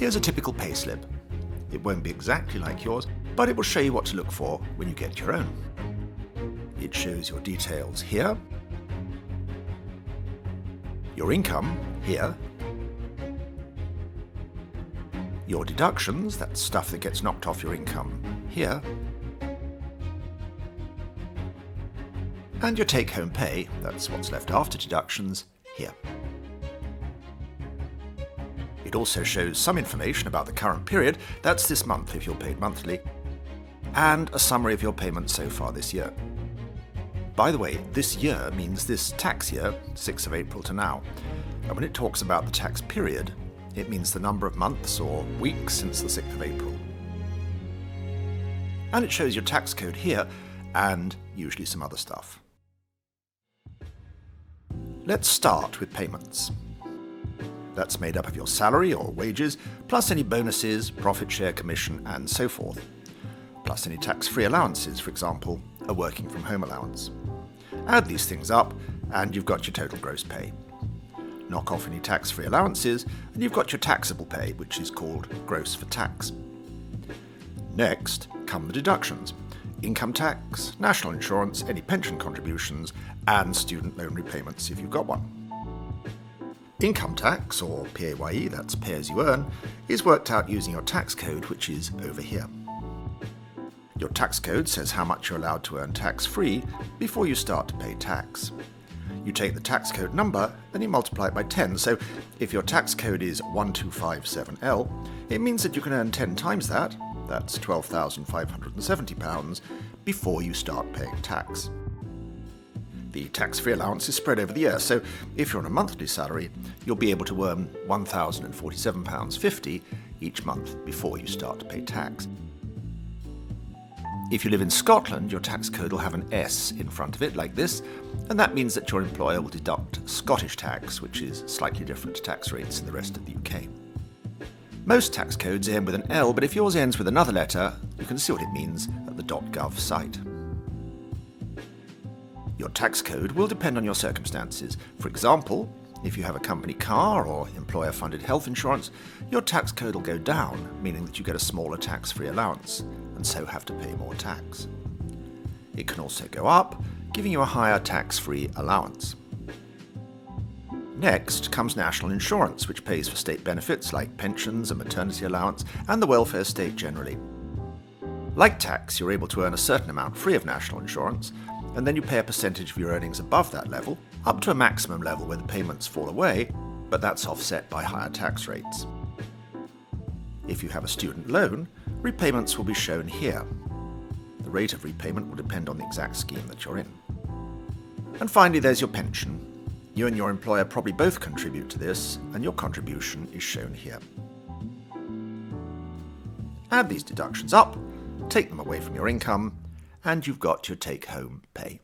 Here's a typical payslip. It won't be exactly like yours, but it will show you what to look for when you get your own. It shows your details here, your income here, your deductions, that's stuff that gets knocked off your income, here, and your take-home pay, that's what's left after deductions, here. It also shows some information about the current period, that's this month if you're paid monthly, and a summary of your payments so far this year. By the way, this year means this tax year, 6th of April to now, and when it talks about the tax period, it means the number of months or weeks since the 6th of April. And it shows your tax code here, and usually some other stuff. Let's start with payments. That's made up of your salary or wages, plus any bonuses, profit share, commission, and so forth. Plus any tax-free allowances, for example, a working from home allowance. Add these things up, and you've got your total gross pay. Knock off any tax-free allowances, and you've got your taxable pay, which is called gross for tax. Next come the deductions: income tax, national insurance, any pension contributions, and student loan repayments if you've got one. Income tax, or PAYE, that's pay as you earn, is worked out using your tax code, which is over here. Your tax code says how much you're allowed to earn tax-free before you start to pay tax. You take the tax code number, then you multiply it by 10, so if your tax code is 1257L, it means that you can earn 10 times that, that's £12,570, before you start paying tax. The tax-free allowance is spread over the year, so if you're on a monthly salary, you'll be able to earn £1,047.50 each month before you start to pay tax. If you live in Scotland, your tax code will have an S in front of it, like this, and that means that your employer will deduct Scottish tax, which is slightly different to tax rates in the rest of the UK. Most tax codes end with an L, but if yours ends with another letter, you can see what it means at the .gov site. Your tax code will depend on your circumstances. For example, if you have a company car or employer-funded health insurance, your tax code will go down, meaning that you get a smaller tax-free allowance, and so have to pay more tax. It can also go up, giving you a higher tax-free allowance. Next comes national insurance, which pays for state benefits like pensions and maternity allowance, and the welfare state generally. Like tax, you're able to earn a certain amount free of national insurance, and then you pay a percentage of your earnings above that level, up to a maximum level where the payments fall away, but that's offset by higher tax rates. If you have a student loan, repayments will be shown here. The rate of repayment will depend on the exact scheme that you're in. And finally, there's your pension. You and your employer probably both contribute to this, and your contribution is shown here. Add these deductions up, take them away from your income, and you've got your take-home pay.